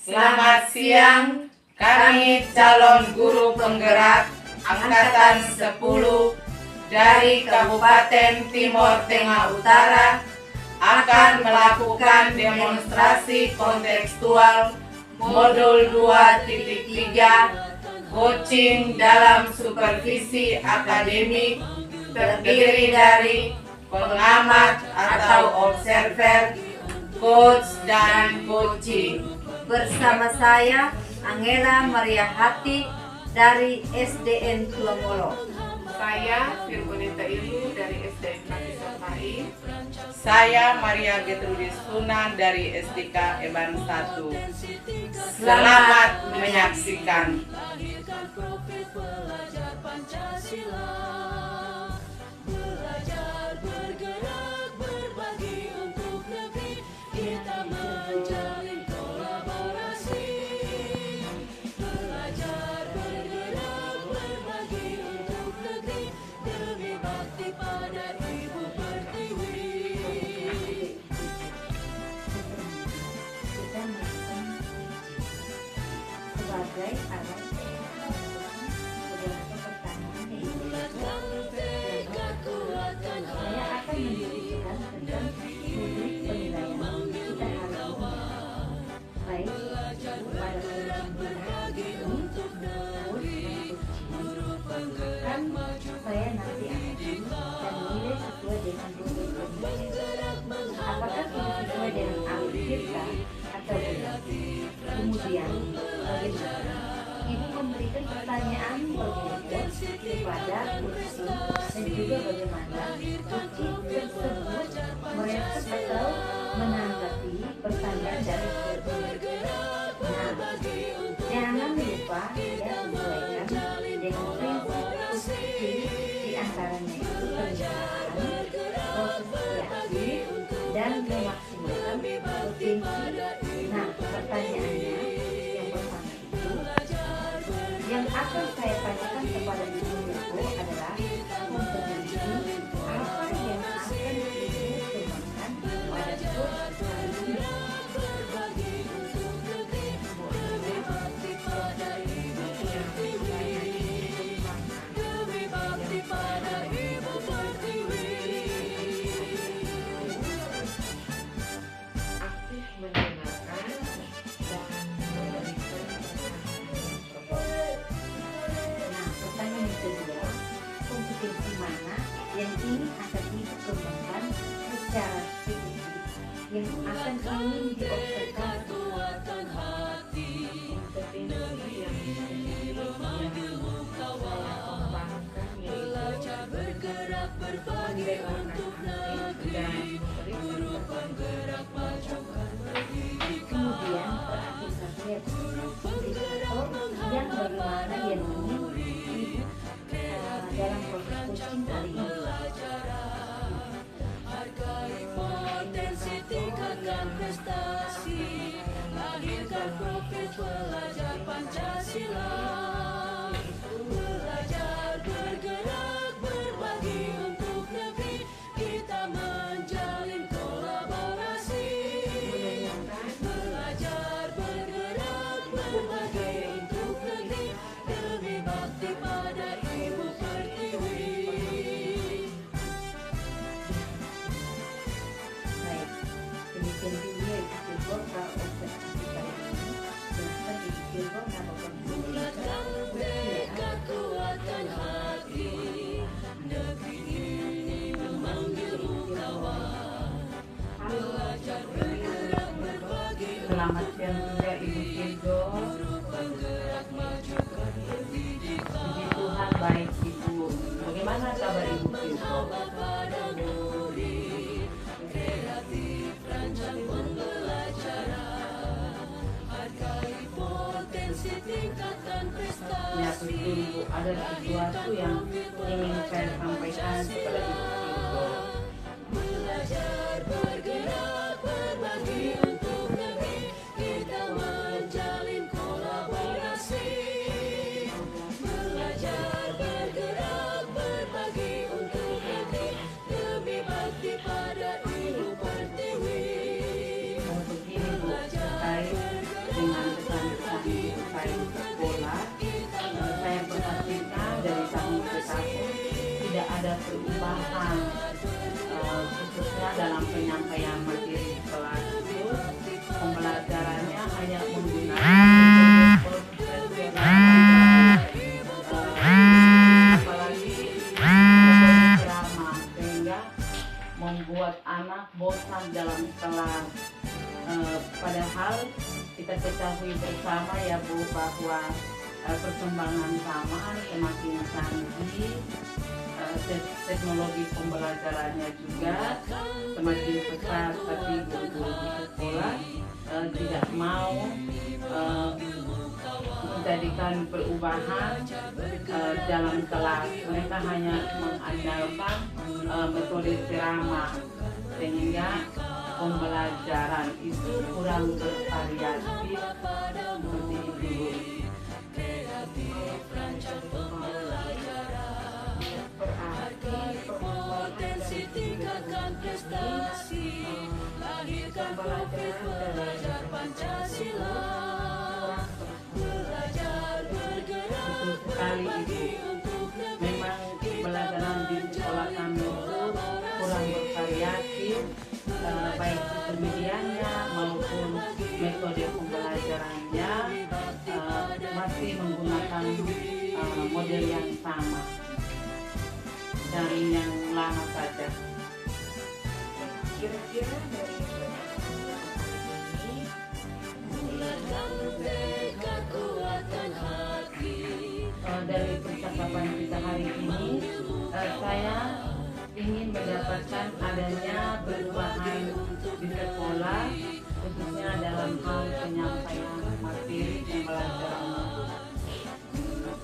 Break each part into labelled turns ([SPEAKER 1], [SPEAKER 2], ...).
[SPEAKER 1] Selamat siang, kami calon guru penggerak Angkatan 10 dari Kabupaten Timor Tengah Utara akan melakukan demonstrasi kontekstual modul 2.3 coaching dalam supervisi akademik terdiri dari pengamat atau observer, coach, dan coaching.
[SPEAKER 2] Bersama saya, Angela Maria Hati dari SDN Tulomolo.
[SPEAKER 3] Saya Firgonita Ilu dari SDN Kapisarpai.
[SPEAKER 1] Saya Maria Gertrudis Sunan dari SDK Eban 1. Selamat menyaksikan.
[SPEAKER 2] Sebagai alat beberapa pertanyaan saya akan mendiskusikan tentang rubrik penilaian kita hari ini, baik pada penilaian ini kan saya nanti akan dan nilai sesuai dengan rubrik penilaian. Apakah sudah sesuai dengan alur kita atau belum? Kemudian bagaimana Ibu memberikan pertanyaan berikut kepada kursi dan juga bagaimana kursi tersebut merespon atau menanggapi pertanyaan dari kursi. Nah, jangan lupa ya sesuaikan dengan prinsip kursi di antaranya itu perencanaan, proses kreatif, dan memaksimalkan potensi. Nah, pertanyaannya yang pertama itu yang akan saya tanyakan kepada Ibu adalah kompetensi apa yang akan Ibu kembangkan pada kurs hari ini. Kompetensi mana yang ingin akan dikembangkan secara spesifik yang akan ingin diobservasi.
[SPEAKER 3] Kompetensi yang saya kembangkan yaitu menilai orang dan
[SPEAKER 2] Kemudian perhatikan indikator yang bagaimana yang ingin dalam proses coaching kali ini.
[SPEAKER 4] Hargai potensi, tingkatkan prestasi, lahirkan profil pelajar Pancasila. Belajar, bergerak, berbagi untuk negeri, kita menjalin kolaborasi. Belajar, bergerak, berbagi untuk negeri, demi bakti pada Ibu Pertiwi.
[SPEAKER 2] Baik, demikian dulu yang aku buat kalau observasi kali ini. Silahkan dipikir melakukan
[SPEAKER 4] Bulatkan tekad, kuatkan hati, negeri ini memanggilmu kawan. Belajar, bergerak, berbagi.
[SPEAKER 1] Selamat siang juga Ibu Kirgo.
[SPEAKER 4] Penggerak, majukan pendidikan.
[SPEAKER 1] Puji Tuhan baik Ibu. Bagaimana kabar Ibu Kirgo?
[SPEAKER 4] Pada murid, kreatif, rancang pembelajaran. Hargai potensi, tingkatkan prestasi.
[SPEAKER 1] Ya betul Ibu, ada sesuatu yang ingin saya sampaikan kepada Ibu Kirgo.
[SPEAKER 4] Belajar, bergerak, berbagi untuk negeri, kita menjalin kolaborasi. Belajar, bergerak, berbagi untuk negeri, demi bakti pada Ibu Pertiwi.
[SPEAKER 1] Begini Bu, terkait dengan selesai sekolah, saya perhatikan dari tahun ke tahun tidak ada perubahan, khususnya dalam penyampaian materi kelas itu pembelajarannya hanya menggunakan apalagi metode ceramah, sehingga membuat anak bosan dalam kelas. Padahal kita ketahui bersama ya Bu bahwa perkembangan zaman semakin canggih, teknologi pembelajarannya juga semakin pesat, tapi guru di sekolah tidak mau menjadikan perubahan dalam kelas. Mereka hanya mengandalkan metode ceramah, sehingga pembelajaran itu kurang bervariasi seperti itu.
[SPEAKER 4] Potensi tingkatkan prestasi, lahirkan profil pelajar Pancasila. Belajar bergerak berbagi untuk
[SPEAKER 1] Memang pembelajaran di sekolah kami itu kurang bervariasi, baik itu medianya maupun metode pembelajarannya masih menggunakan model yang sama, daring yang lama saja.
[SPEAKER 2] Kira-kira dari ini
[SPEAKER 4] bulatkan tekad kuatkan hati.
[SPEAKER 1] Dari percakapan kita hari ini, saya ingin mendapatkan adanya perubahan di sekolah, khususnya dalam hal penyampaian materi pembelajaran.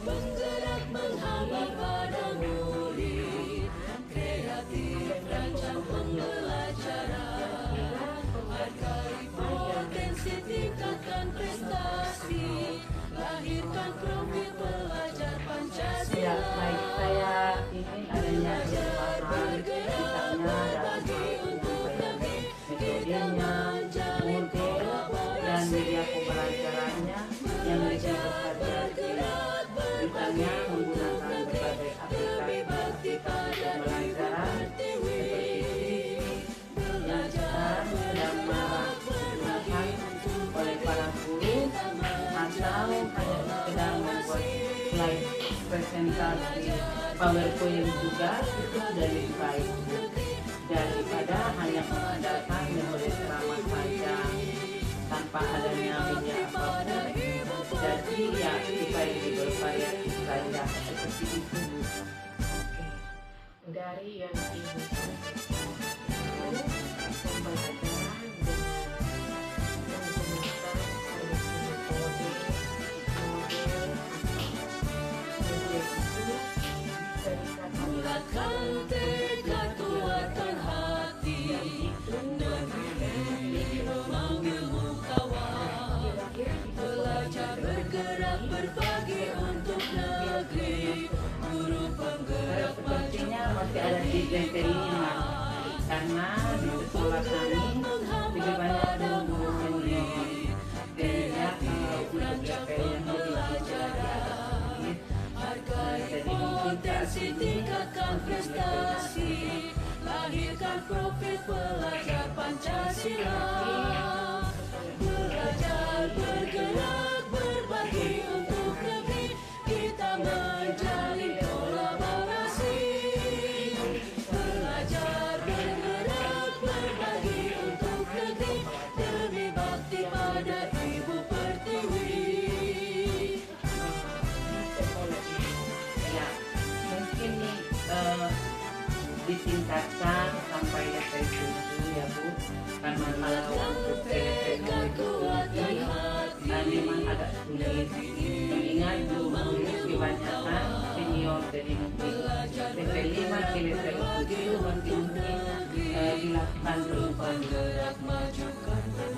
[SPEAKER 4] Menggerak menghambat pada murid, kreatif rancang pembelajaran, hargai potensi tingkatkan prestasi, lahirkan profil pelajar
[SPEAKER 1] Ya,
[SPEAKER 4] Pancasila.
[SPEAKER 1] baik, saya ingin adanya perubahan, misalnya dalam hal penyampaian metodenya, model, dan media pembelajarannya yang lebih bervariasi. Misalnya menggunakan berbagai aplikasi pembelajaran seperti TV yang sekarang sedang marak digunakan oleh para guru, atau hanya sekedar membuat slide presentasi PowerPoint juga, itu sudah lebih baik daripada hanya mengandalkan metode ceramah saja tanpa adanya media apapun. Jadi ya supaya lebih bervariasi saja seperti itu.
[SPEAKER 2] dari yang ini pembelajaran menggunakan metode model itu bisa dikatakan
[SPEAKER 4] Bulatkan tekad kuatkan hati, negeri memang ilmu kawan. Belajar bergerak berbagi untuk negeri, guru penggerak
[SPEAKER 1] Sepertinya masih ada di level 5, karena di sekolah kami lebih banyak guru senior, sehingga untuk level yang lebih tinggi, jadi mungkin
[SPEAKER 4] potensi tingkatkan prestasi, lahirkan profil pelajar Pancasila. Belajar bergerak berbagi untuk negeri, kita menjalin kolaborasi. Belajar bergerak berbagi untuk negeri, demi bakti pada Ibu Pertiwi.
[SPEAKER 1] ya mungkin nih ditingkatkan sampai level 7 ya Bu, karena kalau untuk level tinggi memang agak sulit, mengingat guru kebanyakan senior, jadi mungkin level 5 ke level 7 mungkin dilakukan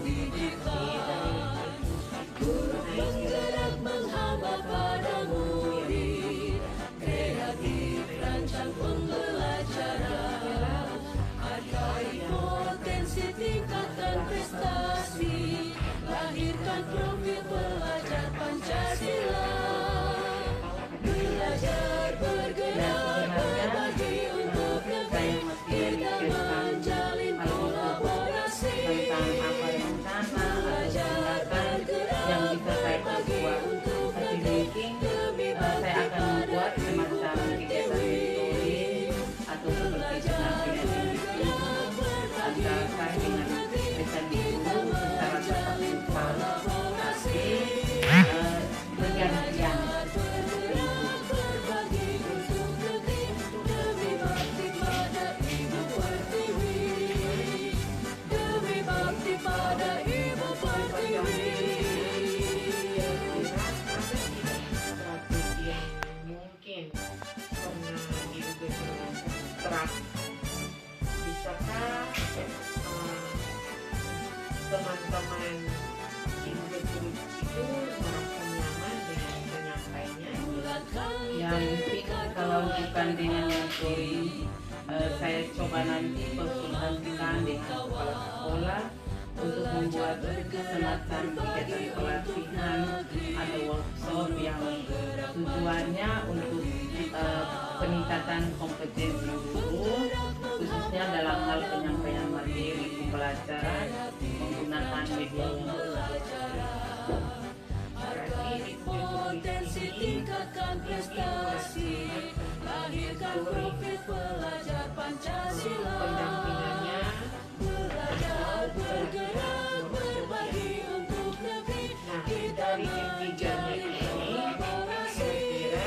[SPEAKER 1] perubahan.
[SPEAKER 4] Guru penggerak menghambat pada murid, kreatif rancang pembelajaran, hargai potensi tingkatkan prestasi, lahirkan profil pelajar Pancasila.
[SPEAKER 1] bukan dengan mentoring. Saya coba nanti konsultasikan dengan kepala sekolah untuk membuat semacam kegiatan pelatihan atau workshop yang tujuannya untuk peningkatan kompetensi guru, khususnya dalam hal penyampaian materi pembelajaran menggunakan media yang
[SPEAKER 4] Potensi tingkatkan prestasi, lahirkan profil pelajar Pancasila.
[SPEAKER 3] Pendampingannya
[SPEAKER 4] Belajar bergerak berbagi untuk negeri.
[SPEAKER 3] Nah,
[SPEAKER 4] Kita
[SPEAKER 3] dari ketiganya ini kira-kira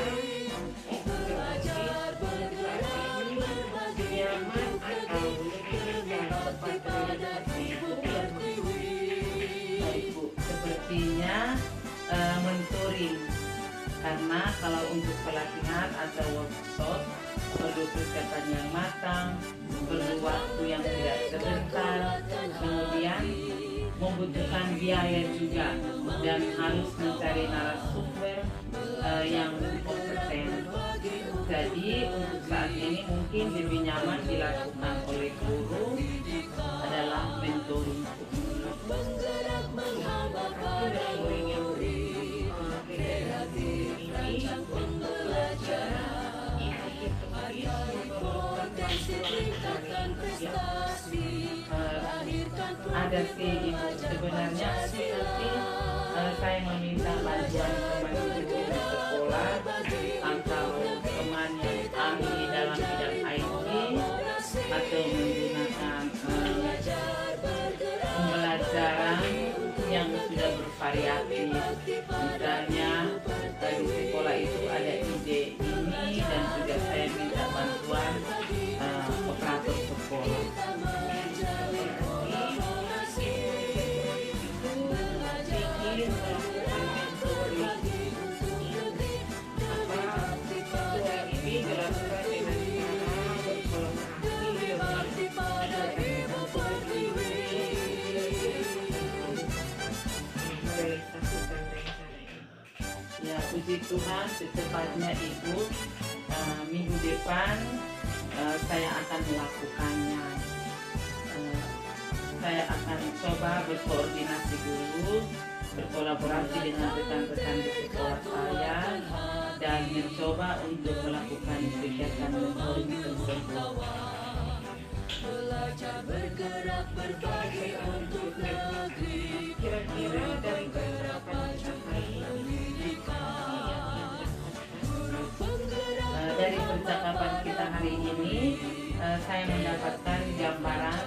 [SPEAKER 4] belajar bergerak berbagi
[SPEAKER 3] nyaman atau lebih
[SPEAKER 4] bakti pada ibu pertiwi.
[SPEAKER 1] Baik Bu, sepertinya mentoring, karena kalau untuk pelatihan atau workshop perlu persiapan yang matang, perlu waktu yang tidak sebentar, kemudian membutuhkan biaya juga dan harus mencari narasumber yang kompeten. Jadi untuk saat ini mungkin lebih nyaman dilakukan oleh guru adalah mentoring.
[SPEAKER 4] Bergerak menghamba pada murid, kreatif rancang pembelajaran, hargai potensi tingkatkan prestasi, lahirkan
[SPEAKER 1] Ada sih Ibu, sebenarnya nanti saya meminta bantuan teman guru di sekolah atau teman yang ahli dalam bidang IT atau menggunakan pembelajaran yang sudah bervariatif. Misalnya di sekolah itu ada ide ini dan juga saya minta bantuan operator sekolah.
[SPEAKER 3] ini dilakukan dengan cara berkolaborasi merealisasikan rencana ini.
[SPEAKER 1] Ya, puji Tuhan secepatnya Ibu, minggu depan saya akan melakukannya. Saya akan coba berkoordinasi dulu, berkolaborasi dengan rekan-rekan di sekolah saya dan mencoba untuk melakukan kegiatan mentoring tersebut.
[SPEAKER 4] belajar bergerak berbagi untuk negeri.
[SPEAKER 3] Kira-kira dari percakapan kita hari ini
[SPEAKER 1] Dari percakapan kita hari ini, saya mendapatkan gambaran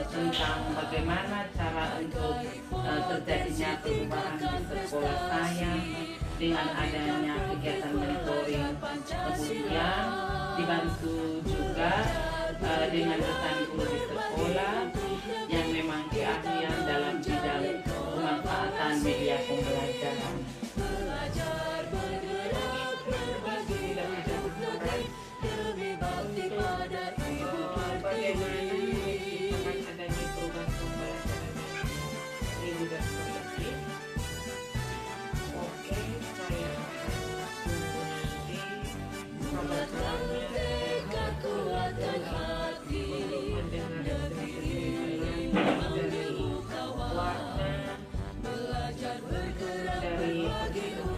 [SPEAKER 1] tentang bagaimana cara untuk terjadinya perubahan di sekolah saya dengan adanya kegiatan mentoring. Kemudian dibantu juga dengan rekan guru di sekolah yang memang keahlian dalam bidang pemanfaatan media pembelajaran.
[SPEAKER 4] Belajar bergerak berbagi untuk negeri demi bakti pada ibu
[SPEAKER 3] bagaimana
[SPEAKER 4] pertiwi.
[SPEAKER 3] menciptakan adanya perubahan pembelajaran yang lebih berkualitas. Oke, saya akan tunggu nanti kabar-kabarnya
[SPEAKER 4] Tekad kuatkan hati,
[SPEAKER 3] mendengar dari
[SPEAKER 4] membuka
[SPEAKER 3] warna
[SPEAKER 4] belajar bergerak
[SPEAKER 3] dari
[SPEAKER 4] berbagi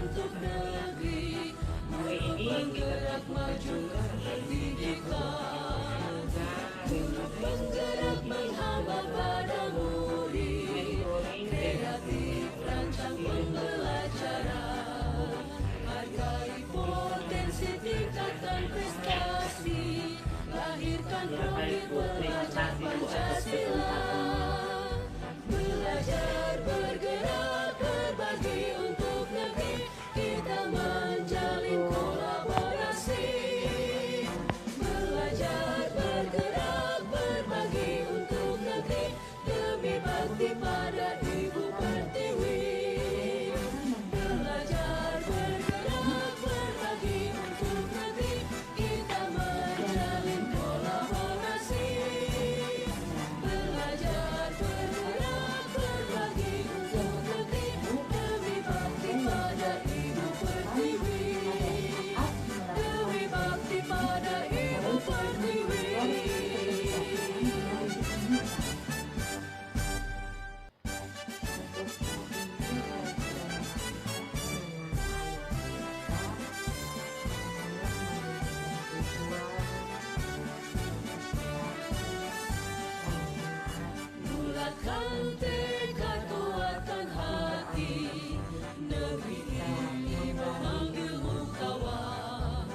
[SPEAKER 4] membangun tekad kuatkan hati. Negeri ini memanggilmu kawan,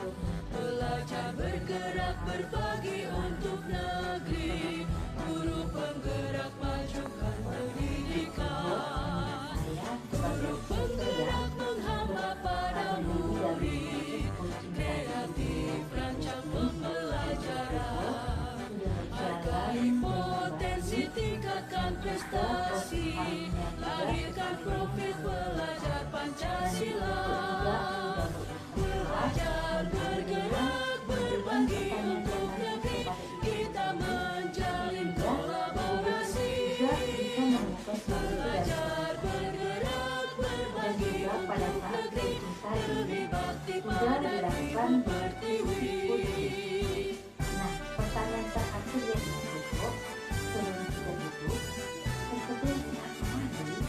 [SPEAKER 4] belajar bergerak berbagi untuk negeri. Guru penggerak majukan pendidikan, guru penggerak menghamba pada murid, kreatif rancang pembelajaran, hargai potensi tingkatkan prestasi, lahirkan profil pelajar Pancasila. Belajar bergerak berbagi untuk negeri, kita menjalin kolaborasi. Belajar bergerak berbagi untuk negeri, lebih bakti pada ibu pertiwi.
[SPEAKER 2] Nah, pertanyaan terakhir yang cukup sebelum kita duduk, kompetensi apa lagi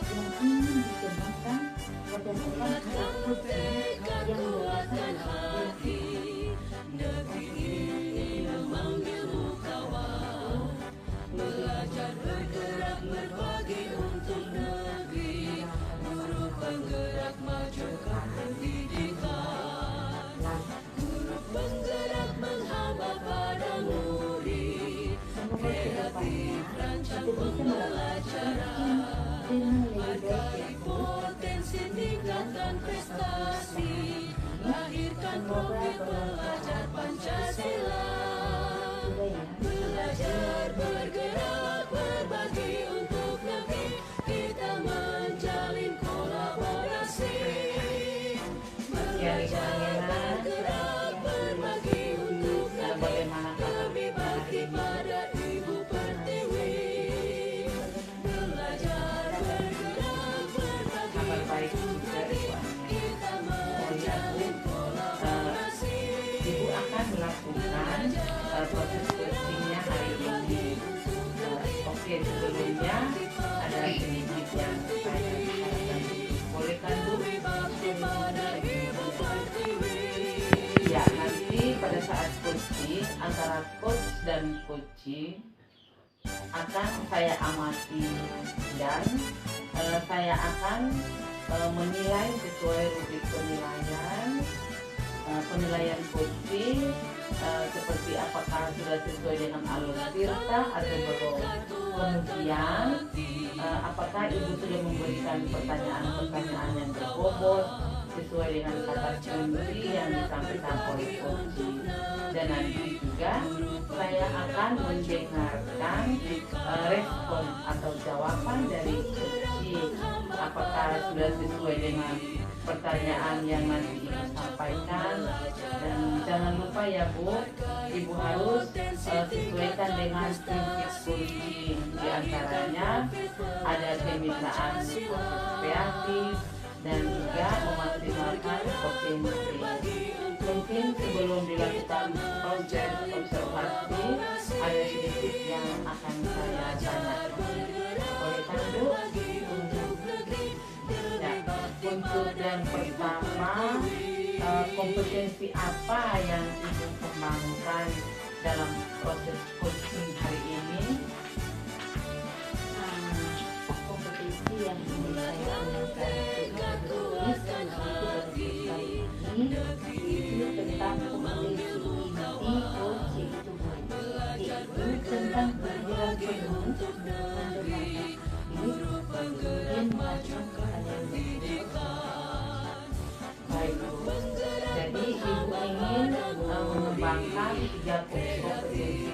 [SPEAKER 2] yang ingin dikembangkan berdasarkan hasil uji yang
[SPEAKER 4] Kuatkan hati, negeri ini memanggilmu kawan, belajar bergerak berbagi untuk negeri, guru penggerak majukan pendidikan, guru penggerak menghamba pada murid, kreatif rancang pembelajaran, hargai potensi tingkatkan prestasi, lahirkan profil pelajar Pancasila. Belajar bergerak berbagi untuk negeri, kita menjalin kolaborasi. Belajar bergerak berbagi untuk negeri, lebih bakti pada ibu pertiwi. Belajar bergerak berbagi untuk negeri, kita menjalin kolaborasi.
[SPEAKER 1] Ibu akan melakukan proses coachingnya hari ini. Oke, sebelumnya ada sedikit yang saya harapkan. Boleh kan Bu? Ya, nanti pada saat coaching antara coach dan coaching akan saya amati dan saya akan menilai sesuai rubrik penilaian coaching, seperti apakah sudah sesuai dengan alur tirta atau belum. Kemudian apakah ibu sudah memberikan pertanyaan-pertanyaan yang berbobot sesuai dengan kata kunci yang disampaikan oleh coaching. Dan nanti juga saya akan mendengarkan respon atau jawaban dari coaching, apakah sudah sesuai dengan pertanyaan yang nanti ibu sampaikan. Dan jangan lupa ya Bu, ibu harus sesuaikan dengan prinsip coaching. Di antaranya ada kemitraan proses kreatif dan juga memaksimalkan potensi. Mungkin sebelum dilakukan proses observasi ada sedikit yang akan saya tanyakan. Boleh kan Bu? Ya, untuk yang pertama, kompetensi apa yang ibu kembangkan dalam proses coaching hari ini?
[SPEAKER 2] kompetisi yang ingin saya kembangkan itu tentang kompetensi inti coaching yaitu tentang bergerak penuh mengembangkan diri, kemudian melakukan
[SPEAKER 1] Baik Bu, jadi ibu ingin mengembangkan 3 kompetensi inti.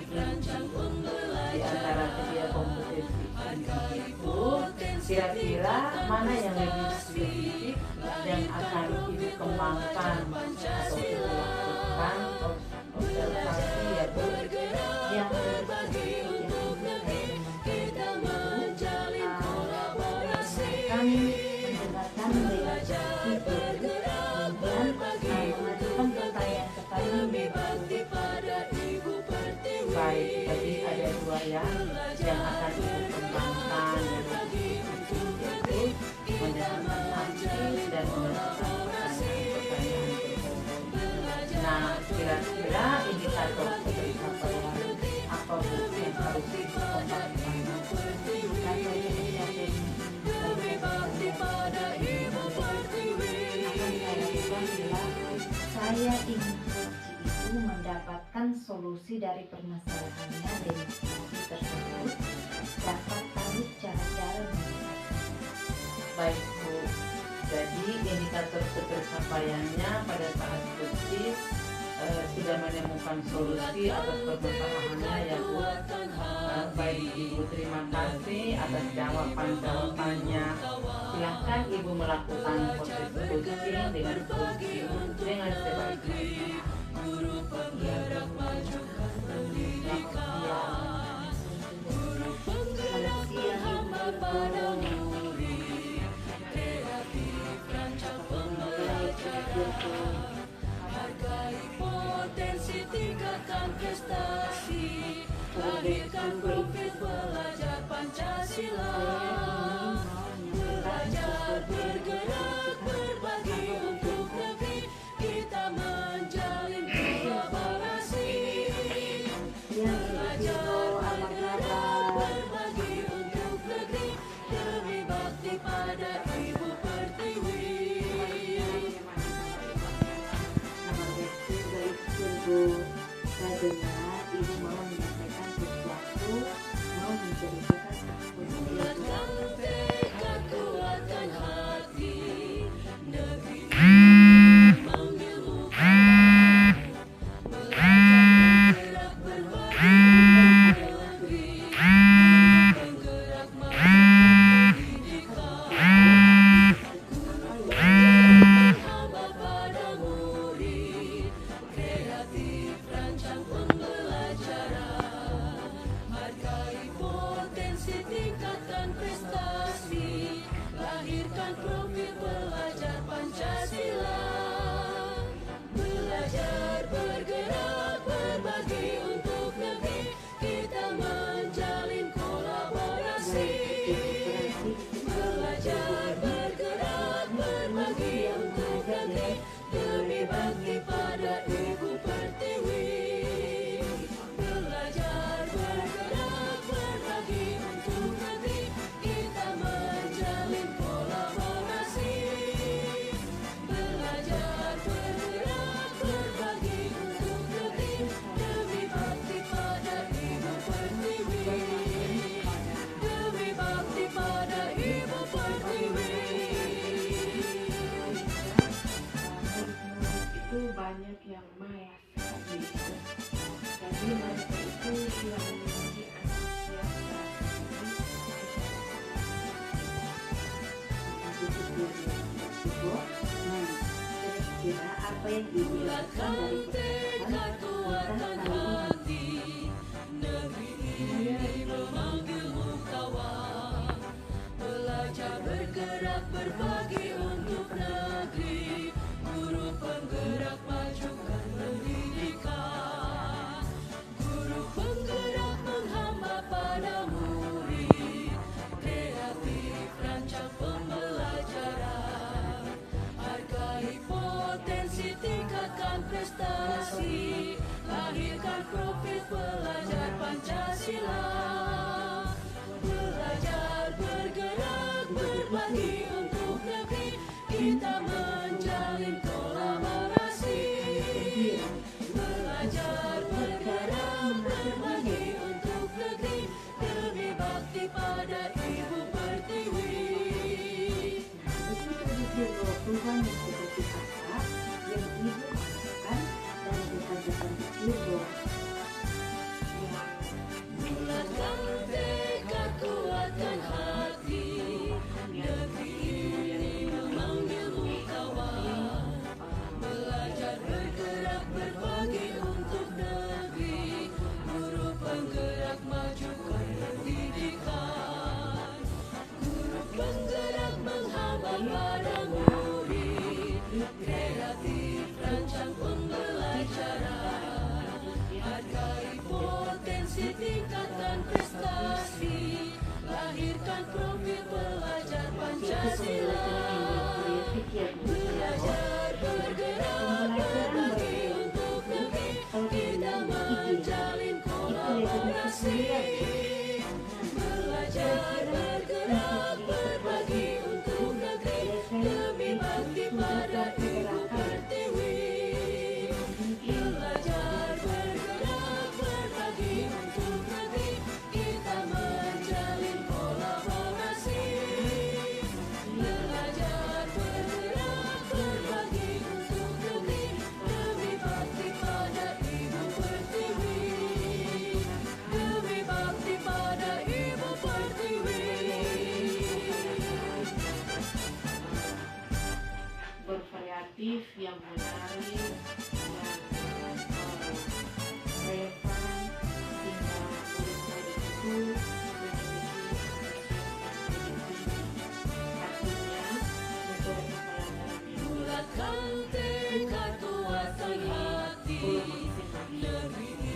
[SPEAKER 1] Di antara ketiga kompetensi inti itu, kira-kira mana yang lebih spesifik yang akan ibu kembangkan atau ibu lakukan observasi ya Bu?
[SPEAKER 2] yang kan mendengarkan belajar kemudian mengajukan pertanyaan-pertanyaan.
[SPEAKER 1] Baik, jadi ada 2 yang akan ibu kembangkan, yaitu
[SPEAKER 2] solusi dari permasalahannya demonstrasi tersebut dapat tahu cara-cara mengatasinya.
[SPEAKER 1] Baik Bu, jadi indikator ketercapaiannya pada saat skripsi sudah menemukan solusi atas permasalahannya ya Bu. Baik Ibu, terima kasih atas jawabannya. Silahkan Ibu melakukan proses skripsi dengan sebaik-baiknya.
[SPEAKER 4] Guru penggerak majukan pendidikan, guru penggerak menghamba pada murid, kreatif rancang pembelajaran, hargai potensi tingkatkan prestasi, lahirkan profil pelajar Pancasila, belajar bergerak berbagi untuk negeri, kita menjalin kolaborasi, belajar bergerak berbagi untuk negeri, demi bakti pada Ibu Pertiwi.
[SPEAKER 2] Ibu, saya dengar Ibu mau menyampaikan sesuatu, mau menceritakan sesuatu.
[SPEAKER 4] Kuatkan tekad, kuatkan hati, negeri ini memanggilmu kawan. Belajar bergerak berbagi untuk negeri, penggerak majukan pendidikan, guru menghamba pada murid, kreatif rancang pembelajaran, hargai potensi tingkatkan prestasi, lahirkan profil pelajar Pancasila, belajar bergerak berbagi untuk negeri, kita menjalin kolaborasi, belajar bergerak berbagi untuk negeri, demi bakti pada Ibu Pertiwi. Belajar bergerak berbagi untuk negeri, kita menjalin kolaborasi, belajar bergerak berbagi untuk negeri, demi bakti pada Ibu Pertiwi, demi bakti pada Ibu Pertiwi.
[SPEAKER 3] Itu banyak yang malas sekali. Jadi mereka itu yang memiliki
[SPEAKER 2] Kira-kira apa yang Ibu lakukan dari
[SPEAKER 4] Tekad, kuatkan hati, negeri ini memanggilmu kawan. Belajar bergerak berbagi untuk negeri, guru penggerak majukan pendidikan, guru penggerak menghamba pada murid, kreatif rancang pembelajaran, hargai potensi tingkatkan prestasi, lahirkan profil pelajar Pancasila, belajar bergerak berbagi untuk negeri, kita menjalin kolaborasi, belajar bergerak berbagi untuk negeri, demi bakti pada Ibu Pertiwi.
[SPEAKER 2] Itu perubahan yang seperti apa yang Ibu lakukan dan desakan Ibu?
[SPEAKER 4] Bulatkan tekad, kuatkan hati, negeri ini memanggilmu kawan. Belajar bergerak berbagi untuk negeri, guru penggerak majukan pendidikan, guru penggerak menghamba pada murid, kreatif rancang pembelajaran, hargai potensi tingkatkan prestasi, lahirkan profil pelajar Pancasila, belajar bergerak berbagi untuk negeri, kita menjalin kolaborasi, belajar bergerak berbagi untuk negeri, demi bakti pada Ibu Pertiwi. Belajar bergerak
[SPEAKER 3] kreatif, yang menarik, yang relevan, sehingga murid-murid itu memiliki artinya metode pembelajaran yang
[SPEAKER 4] Bulatkan tekad kuatkan hati,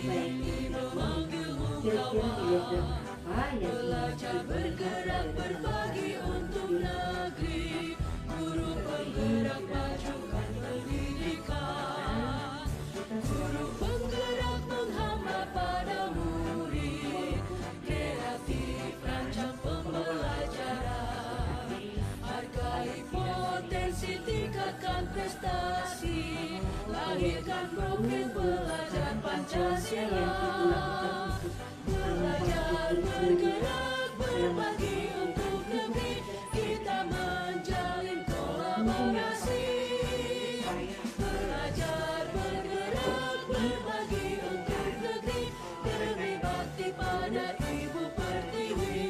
[SPEAKER 2] Baik, kira-kira diagram apa yang
[SPEAKER 4] belajar bergerak berbagi untuk negeri, guru penggerak majukan pendidikan, guru penggerak menghamba pada murid, kreatif rancang pembelajaran, hargai potensi tingkatkan prestasi, lahirkan profil pelajar Pancasila. Belajar bergerak berbagi untuk negeri, kita menjalin kolaborasi. Belajar bergerak berbagi untuk negeri, demi bakti pada Ibu Pertiwi.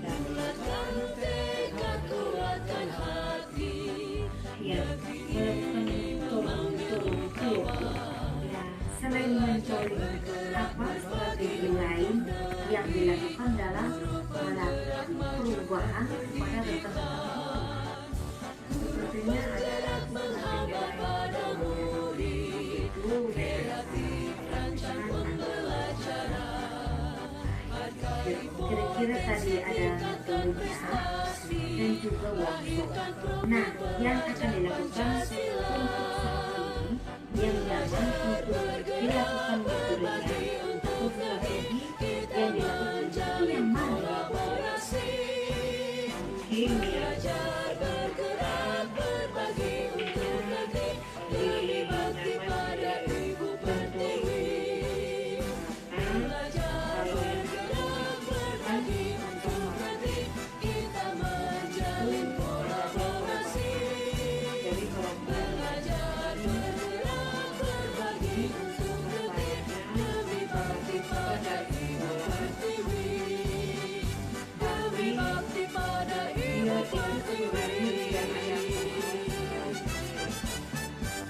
[SPEAKER 4] Bulatkan tekad kuatkan hati,
[SPEAKER 2] Selain mencoring apa strategi lain yang dilakukan dalam melakukan perubahan pada rekan-rekan, sepertinya ada
[SPEAKER 4] menghamba pada murid, kreatif rancang pembelajaran, hargai
[SPEAKER 2] kira-kira tadi ada metodenya dan juga workshop. Nah, yang akan dilakukan untuk saat ini yang nyaman untuk dilakukan metodenya untuk strategi yang dilakukan itu yang mana?
[SPEAKER 4] belajar bergerak berbagi untuk negeri, demi bakti pada Ibu Pertiwi. Belajar bergerak berbagi untuk negeri, kita menjalin kolaborasi. Belajar bergerak berbagi untuk negeri, demi bakti pada Ibu Pertiwi. Demi bakti pada Ibu Pertiwi.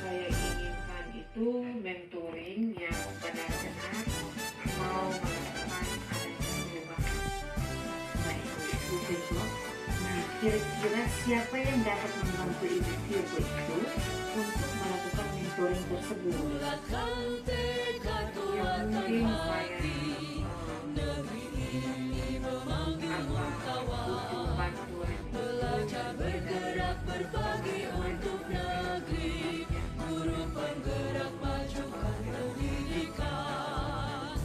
[SPEAKER 3] Saya inginkan itu mentoring yang benar-benar mau melakukan adanya perubahan.
[SPEAKER 2] Baik, itu besok. Nah, kira-kira siapa yang dapat membantu Ibu Virgo itu untuk melakukan mentoring tersebut?
[SPEAKER 4] Bulatkan tekad kuatkan
[SPEAKER 3] Mungkin saya
[SPEAKER 4] hati, negeri ini memanggilmu kawan.
[SPEAKER 3] butuh bantuan
[SPEAKER 4] Belajar bergerak berbagi untuk negeri, guru penggerak majukan pendidikan,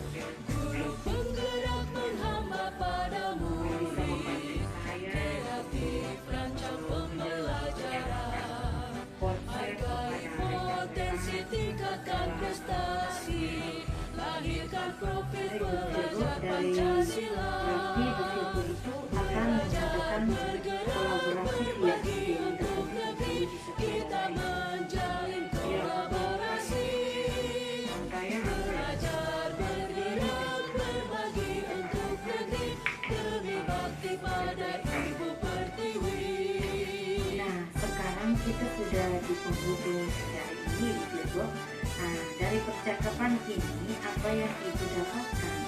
[SPEAKER 4] guru penggerak menghamba pada murid, kreatif rancang pembelajaran, hargai potensi tingkatkan prestasi, lahirkan profil pelajar Pancasila.
[SPEAKER 2] Ibu Virgo itu akan mengadakan kolaborasi via video
[SPEAKER 4] Untuk negeri, kita menjalin kolaborasi. Belajar bergerak berbagi untuk negeri, demi bakti pada Ibu Pertiwi.
[SPEAKER 2] Nah, sekarang kita sudah di penghujung dari ini, Ibu Virgo. Nah, dari percakapan ini, apa yang Ibu dapatkan?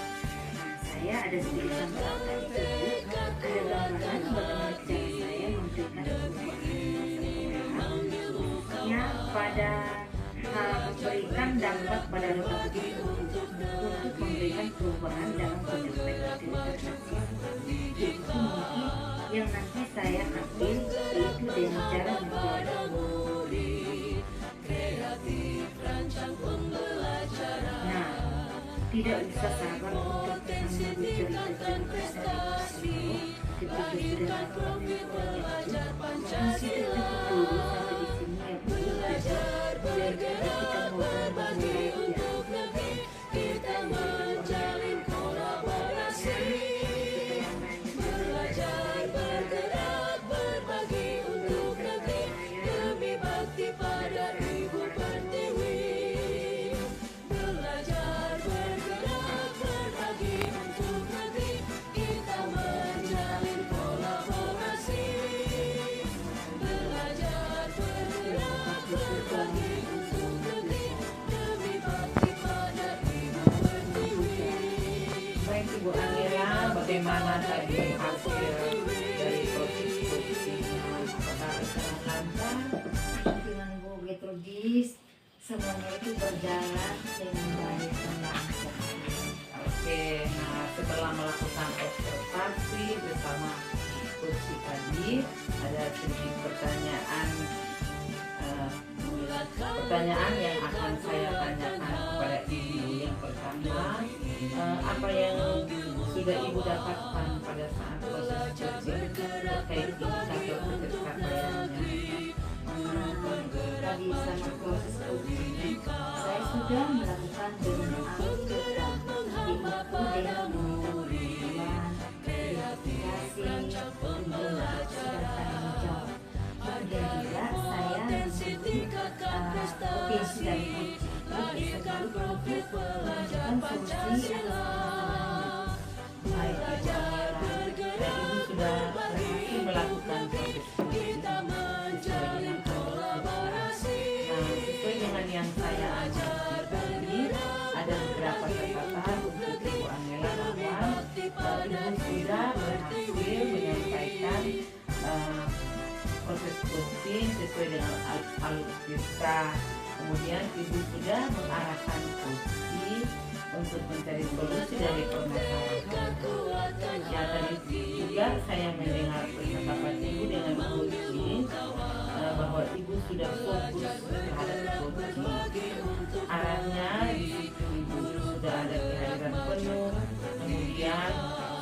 [SPEAKER 2] Nah, saya ada sedikit gambaran tadi, Ibu. Ada gambaran bagaimana cara saya memberikan khususnya pada memberikan dampak pada rekan-rekan untuk memberikan perubahan dalam penyampaian itu mungkin yang nanti saya ambil yaitu dengan cara
[SPEAKER 4] Pada
[SPEAKER 2] mencoba.
[SPEAKER 4] murid, kreatif rancang pembelajaran,
[SPEAKER 2] Nah, tidak usah sabar untuk
[SPEAKER 4] potensi
[SPEAKER 2] menunggu
[SPEAKER 4] tingkatkan
[SPEAKER 2] cerita-cerita
[SPEAKER 4] prestasi,
[SPEAKER 2] ketika
[SPEAKER 4] lahirkan
[SPEAKER 2] sudah
[SPEAKER 4] profil pelajar
[SPEAKER 2] mungkin kita
[SPEAKER 4] Pancasila.
[SPEAKER 2] cukup dulu sampai di sini ya Bu.
[SPEAKER 4] Belajar
[SPEAKER 2] Dan kita
[SPEAKER 4] bergerak
[SPEAKER 2] mau
[SPEAKER 4] berbagi
[SPEAKER 2] ya.
[SPEAKER 4] untuk negeri, kita menjalin kolaborasi. Belajar bergerak berbagi untuk negeri, demi bakti pada Ibu Pertiwi. Belajar bergerak
[SPEAKER 1] bagaimana tadi hasil dari proses diskusinya? Apakah berjalan lancar?
[SPEAKER 2] Dengan Bu Getrudis semuanya itu berjalan dengan baik dan lancar.
[SPEAKER 1] Oke, nah setelah melakukan observasi bersama diskusi tadi, ada sedikit pertanyaan yang akan saya tanyakan kepada Ibu. Yang pertama, apa yang sudah Ibu dapatkan pada saat proses coaching terkait indikator pencapaiannya?
[SPEAKER 2] Tadi sama proses coaching saya sudah melakukan dengan alur kita diukur dengan meminta bantuan, verifikasi, penjelasan dan tanggung jawab. Kemudian juga saya mengikuti potensi dari coaching tersebut untuk menunjukkan solusi atas
[SPEAKER 1] Baik, Ibu Amira, dan Ibu sudah berhasil melakukan proses coaching sesuai dengan kolaborasi. Nah, sesuai dengan yang saya amati tadi, ada beberapa catatan untuk Ibu Angela bahwa Ibu sudah berhasil menyampaikan proses coaching sesuai dengan alutsista. Kemudian Ibu sudah mengarahkan coaching untuk mencari solusi dari permasalahan. Ya, tadi juga saya mendengar percakapan Ibu dengan coaching bahwa Ibu sudah fokus terhadap coaching. Arahnya di situ Ibu sudah ada kehadiran penuh, kemudian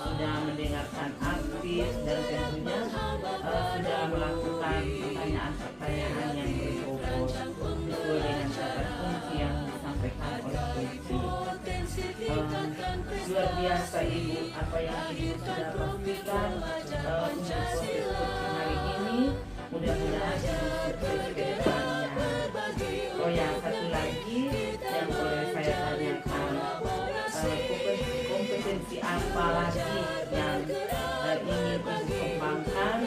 [SPEAKER 1] sudah mendengarkan aktif dan tentunya sudah melakukan pertanyaan-pertanyaan yang berbobot sesuai dengan kata kunci yang disampaikan oleh coaching. Luar biasa Ibu, apa yang Ibu sudah pastikan untuk proses coaching hari ini. Mudah-mudahan Ibu sukses ke depannya. Oh ya, satu lagi yang boleh saya tanyakan, kompetensi apa lagi yang ingin Ibu kembangkan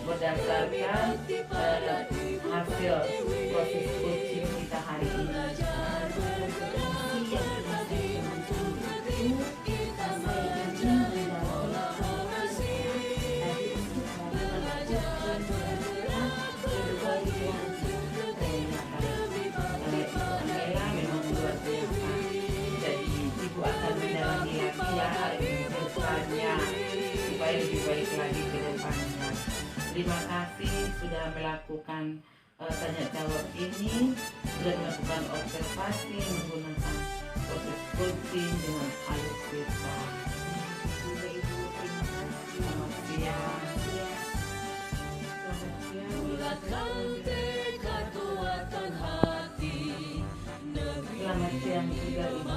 [SPEAKER 1] berdasarkan hasil proses coaching kita hari ini? Angela memang luar biasa. Jadi Ibu akan mendalami lagi ya ilmu-ilmunya supaya lebih baik lagi ke depannya. Terima kasih sudah melakukan tanya jawab ini, sudah melakukan observasi menggunakan proses coaching dengan alutsista. Selamat siang.
[SPEAKER 4] Bulatkan tekad kuatkan hati,
[SPEAKER 1] Selamat siang juga Ibu.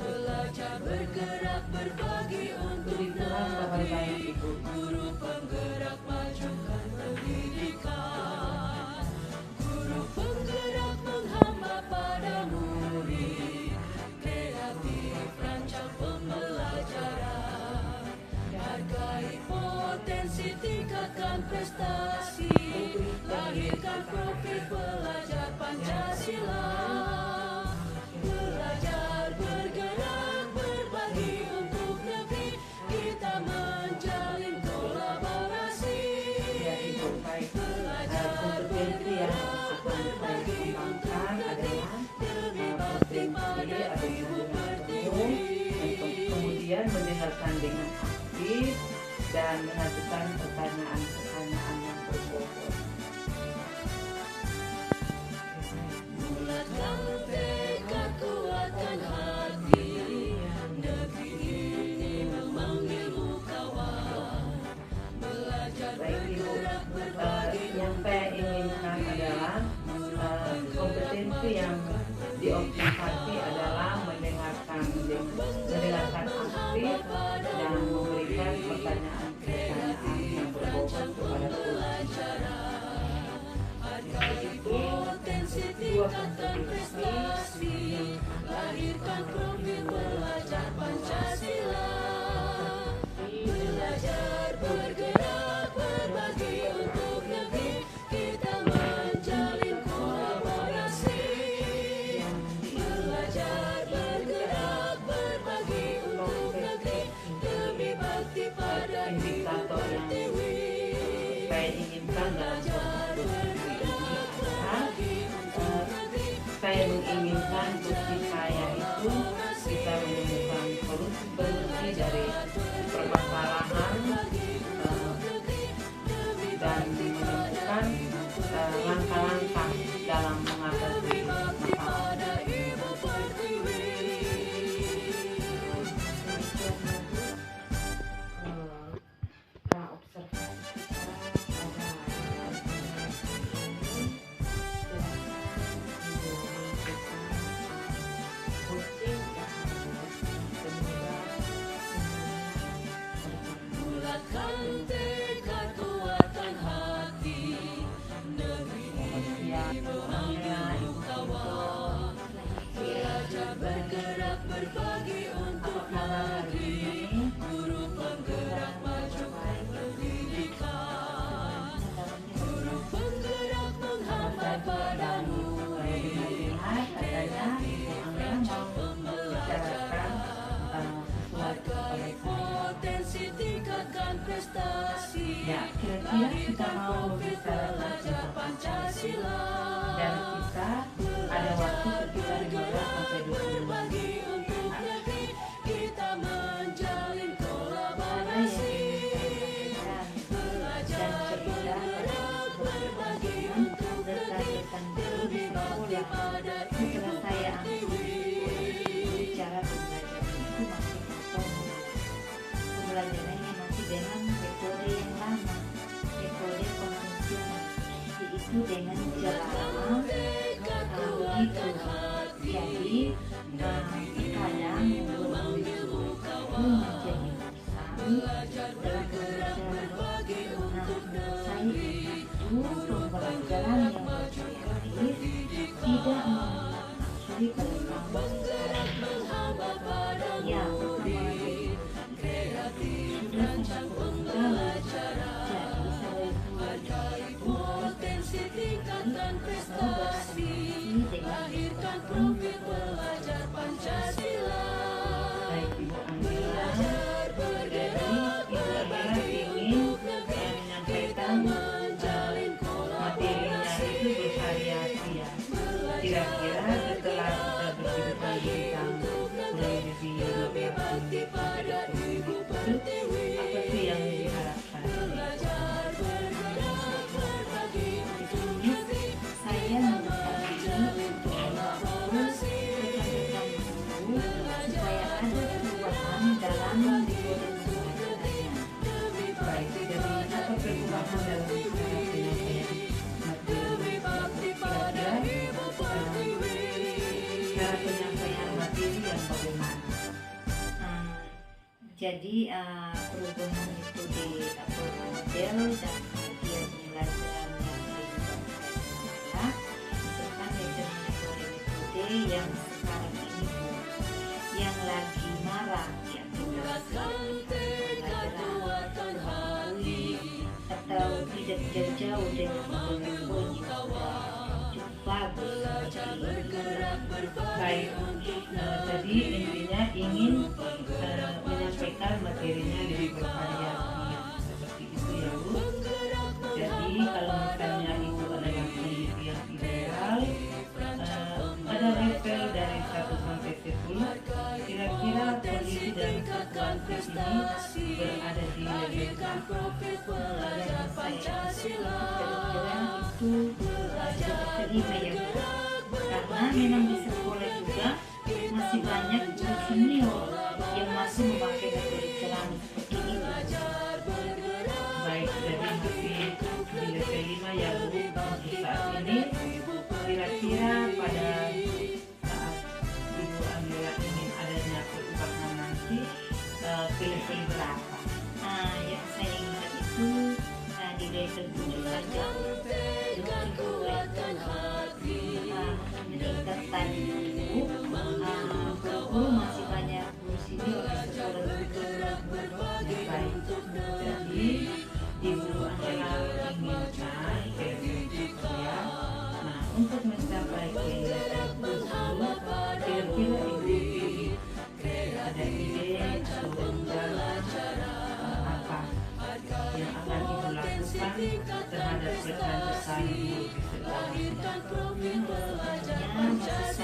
[SPEAKER 4] belajar bergerak berbagi untuk
[SPEAKER 1] Puji Tuhan, kabar baik Ibu.
[SPEAKER 4] guru penggerak majukan pendidikan, guru penggerak menghamba pada murid, kreatif rancang pembelajaran, hargai potensi tingkatkan prestasi, lahirkan profil pelajar Pancasila, belajar bergerak berbagi untuk negeri, kita menjalin kolaborasi,
[SPEAKER 1] Ya Ibu, baik.
[SPEAKER 4] belajar
[SPEAKER 1] Kompetensi yang akan saya kembangkan adalah kompetensi atau hubungan penuh, kemudian mendengarkan dengan aktif dan mengajukan pertanyaan-pertanyaan yang berbobot.
[SPEAKER 4] bulatkan tekad kuatkan hati, negeri ini memanggilmu kawan, belajar
[SPEAKER 1] Baik Ibu,
[SPEAKER 4] bergerak berbagi
[SPEAKER 1] yang saya inginkan adalah kompetensi yang dioptimasi adalah mendengarkan aktif dan memberikan pertanyaan-pertanyaan yang berbobot kepada
[SPEAKER 4] potensi tingkatkan prestasi, lahirkan profil pelajar Pancasila, belajar bergerak berbagi untuk negeri, kita menjalin kolaborasi, belajar bergerak berbagi untuk negeri.
[SPEAKER 1] menginginkan kursi saya itu bisa menemukan solusi dari permasalahan dan menemukan langkah-langkah dalam mengatasi masalah.
[SPEAKER 2] Observasi kita
[SPEAKER 4] Bulatkan tekad kuatkan hati, negeri memanggil kawan. Belajar bergerak berbagi untuk negeri, guru penggerak maju pendidikan. Guru penggerak menghamba padamu, hargai potensi, tingkatkan prestasi.
[SPEAKER 1] Ya, kira-kira kita mau bicara
[SPEAKER 4] Belajar Pancasila.
[SPEAKER 1] dan kita ada waktu sekitar 15 sampai 20 menit.
[SPEAKER 4] Untuk negeri kita menjalin kolaborasi. Belajar bergerak berbagi untuk negeri, lebih bakti pada ibu
[SPEAKER 2] setelah saya
[SPEAKER 4] pertiwi.
[SPEAKER 2] bicara pembelajaran itu masih kosong. Pembelajarannya masih dengan metode yang lama, metode konvensional, yaitu dengan ceramah gitu. Jadi kadang membuat guru itu menjadi bosan dalam pembelajaran. Saya itu pembelajaran yang berkualitas tidak memasuki pada kamu ya sudah
[SPEAKER 4] Hargai potensi, tingkatkan prestasi. Lahirkan profil belajar Pancasila.
[SPEAKER 1] Baik Ibu Angela,
[SPEAKER 4] Belajar bergerak berbagi untuk negeri, kita menjalin
[SPEAKER 1] materinya
[SPEAKER 4] kolaborasi.
[SPEAKER 1] itu bervariasi ya. Kira-kira setelah kita berbincang tentang mulai dari
[SPEAKER 4] Bakti pada ibu pertiwi.
[SPEAKER 1] apa sih yang diharapkan?
[SPEAKER 4] Belajar bergerak berbagi untuk negeri,
[SPEAKER 2] saya mengetahui
[SPEAKER 4] kolaborasi.
[SPEAKER 2] rekan-rekan guru supaya ada perubahan dalam metode pembelajarannya.
[SPEAKER 1] Baik, jadi apa perubahan dalam cara penyampaian materi?
[SPEAKER 4] Bakti pada ibu pertiwi.
[SPEAKER 1] Cara penyampaian materi yang bagaimana?
[SPEAKER 2] Jadi perubahan itu di model dan kemudian pembelajaran yang diubah. Misalkan metode-metode yang sekarang ini yang lagi marak ya
[SPEAKER 4] Bulatkan tekad kuatkan hati,
[SPEAKER 2] atau tidak jauh-jauh dengan metode yang cukup bagus
[SPEAKER 4] bergerak berbagi.
[SPEAKER 1] Baik, tadi intinya ingin menyampaikan materinya lebih bervariasi seperti itu ya Bu. Jadi kalau misalnya Ibu adalah pendidik yang ideal, ada level dari 1 sampai 10, kira-kira kondisi dan situasi ini berada di level berapa?
[SPEAKER 4] Profil belajar Pancasila.
[SPEAKER 2] itu terima ya karena memang di sekolah juga masih banyak guru senior yang masih memakai metode ceramah seperti itu.
[SPEAKER 1] Baik, jadi masih di level 5 ya Bu. Untuk saat ini kira-kira pada saat Ibu Angela ingin adanya perubahan nanti ke level berapa?
[SPEAKER 2] Yang saya ingat itu di level 7 saja
[SPEAKER 4] Kuatkan hati,
[SPEAKER 2] meningkatkan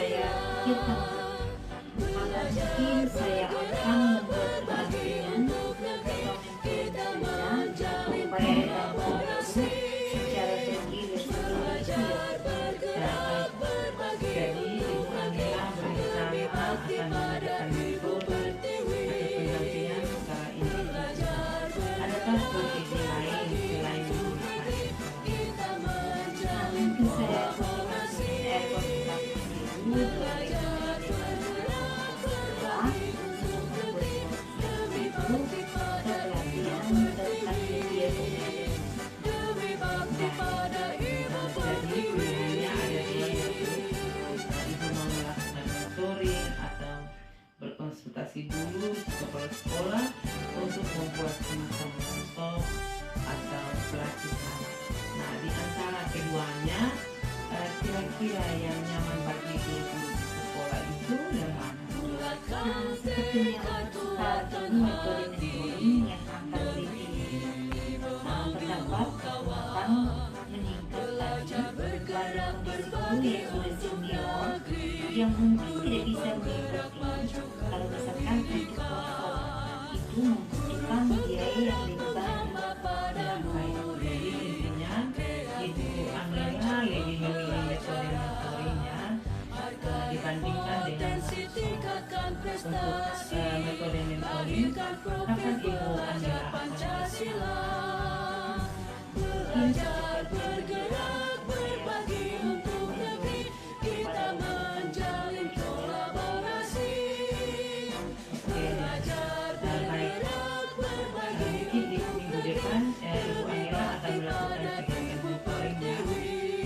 [SPEAKER 2] saya pikirkan, maka mungkin saya akan membuat pendampingan atau mentoring saja supaya membantu secara bergilir seperti itu ya.
[SPEAKER 1] Jadi Ibu Anila berencana akan mengadakan metode atau pendampingan secara individual. Adakah strategi lain selain menggunakan
[SPEAKER 2] Nah, mungkin saya konsultasi dulu dengan
[SPEAKER 1] Jadi pilihannya ada dua, yaitu Ibu mau melakukan mentoring atau berkonsultasi dulu ke kepala sekolah untuk membuat semacam workshop atau pelatihan. Nah, di antara keduanya, kira-kira yang nyaman bagi ibu sekolah itu yang mana?
[SPEAKER 2] Nah, sepertinya untuk saat ini metode mentoring yang akan dipilih terdapat kesempatan meningkat tadi pada kondisi guru yang sudah senior yang mungkin tidak bisa mengikuti kalau misalkan untuk workshop itu membutuhkan biaya yang lebih banyak.
[SPEAKER 1] Jadi intinya Ibu Anila lebih memilih metode mentoringnya dibandingkan dengan untuk metode mentoring. Kapan Ibu Anila akan
[SPEAKER 2] Mungkin secepat bergerak berbagi untuk negeri kita menjalin kolaborasi belajar bergerak berbagi
[SPEAKER 1] mungkin di minggu depan Ibu Anila akan melakukan kegiatan mentoringnya.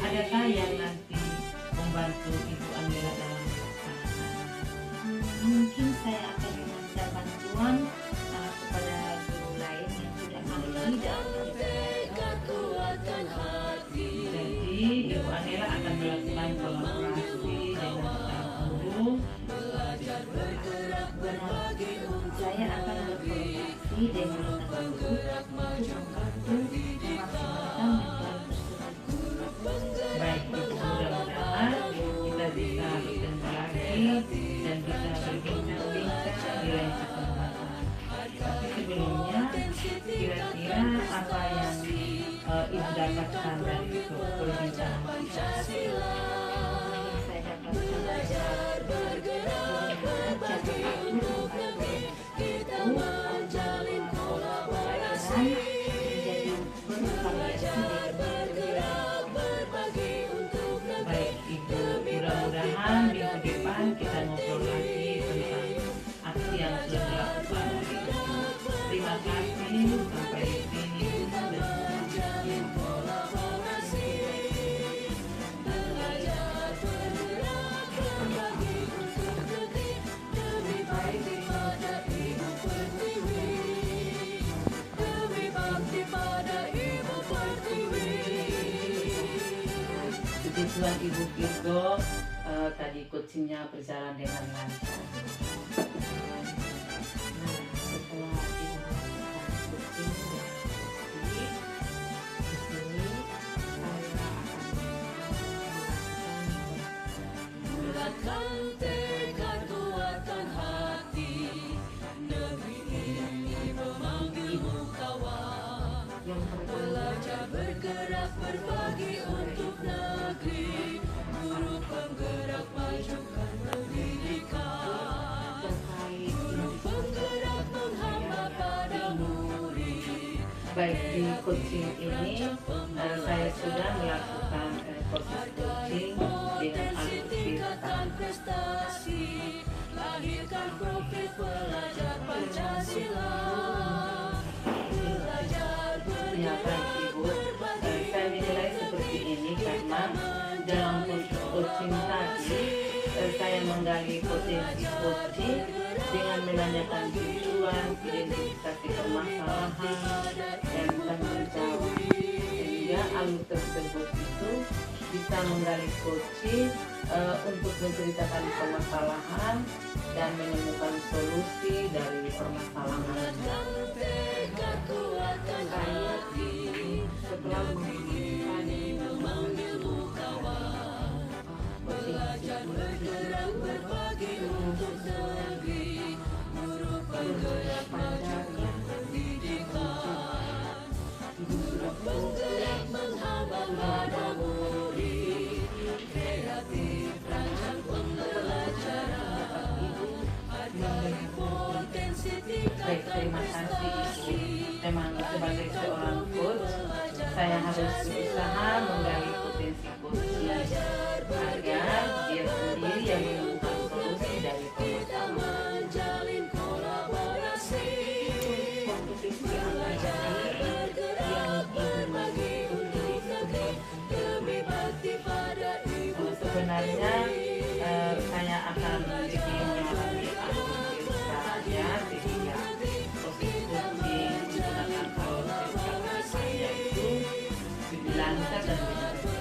[SPEAKER 1] Adakah yang nanti membantu Ibu Anila dalam melaksanakan?
[SPEAKER 2] Mungkin saya akan meminta bantuan kepada guru lain yang tidak ahli dalam
[SPEAKER 1] Jadi Ibu Anila akan melakukan kolaborasi dengan para guru.
[SPEAKER 2] saya akan berkolaborasi dengan rekan guru untuk membantu memaksimalkan mentoring tersebut.
[SPEAKER 1] Baik Ibu, mudah-mudahan kita bisa bertemu lagi dan bisa berbincang-bincang di lain kesempatan. Tapi sebelumnya, kira-kira apa yang Ibu dapatkan dari perbincangan kita?
[SPEAKER 2] Saya dapat belajar bergerak berbagi untuk negeri kita menjalin kolaborasi menjadi bervariasi bergerak berbagi untuk negeri.
[SPEAKER 1] Baik Ibu, mudah-mudahan minggu depan kita ngobrol lagi tentang aksi yang sudah dilakukan oleh Ibu. Terima kasih, sampai di sini dan
[SPEAKER 2] Menjalin kolaborasi belajar bergerak berbagi untuk negeri demi bakti pada Ibu Pertiwi, demi bakti pada Ibu Pertiwi.
[SPEAKER 1] Puji Tuhan Ibu Virgo, tadi coachingnya berjalan dengan lancar.
[SPEAKER 3] Nah, setelah Ibu melakukan coaching dengan Ibu, di sini saya akan
[SPEAKER 4] Bulatkan tekad, kuatkan hati, negeri ini memanggilmu kawan.
[SPEAKER 3] yang pertama
[SPEAKER 4] Belajar bergerak berbagi untuk negeri, guru penggerak majukan pendidikan,
[SPEAKER 3] terkait
[SPEAKER 4] guru penggerak menghamba pada murid.
[SPEAKER 1] Baik, di coaching ini saya sudah melakukan proses coaching dengan alur
[SPEAKER 4] Tingkatkan prestasi, lahirkan profil pelajar Pancasila. Belajar
[SPEAKER 1] Ya, baik Ibu, saya menilai seperti ini karena dalam proses coaching tadi saya menggali potensi coaching dengan menanyakan tujuan, identifikasi permasalahan, dan tanggung jawab, sehingga alur tersebut itu bisa menggali coaching untuk menceritakan permasalahan dan menemukan solusi dari permasalahan.
[SPEAKER 3] saya setelah menggunakan coaching
[SPEAKER 4] pelajar bergerak berbagi untuk negeri, guru penggerak majukan pendidikan, guru penggerak menghamba pada murid, kreatif rancang pembelajaran, hargai potensi tingkatkan
[SPEAKER 1] Terima kasih
[SPEAKER 4] prestasi.
[SPEAKER 1] Ibu. Memang sebagai seorang coach, saya harus berusaha menggali potensi coachnya agar dia sendiri yang menemukan solusi dari
[SPEAKER 4] Kita
[SPEAKER 1] permasalahan.
[SPEAKER 4] menjalin kolaborasi, belajar bergerak berbagi untuk negeri, demi bakti pada ibu
[SPEAKER 1] Sebenarnya saya akan lebih menyelami aktivitas saya sehingga proses coaching menggunakan proses saya itu lebih lancar dan lebih baik.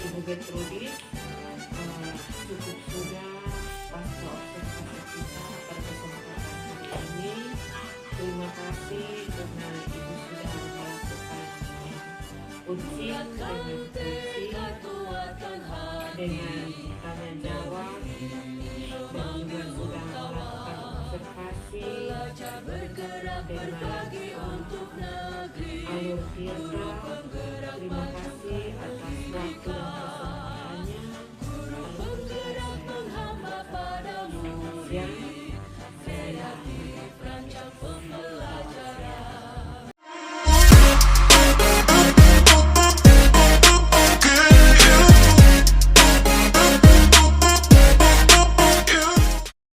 [SPEAKER 3] Ibu Gertrudis, cukup sudah pasca observasi kita pada kesempatan hari ini. Terima kasih karena Ibu sudah melakukan coaching dengan tanya jawab dan juga sudah melakukan observasi dengan alur filter. Terima kasih atas waktu dan kesempatannya.
[SPEAKER 4] penggerak menghamba pada murid.
[SPEAKER 3] Yang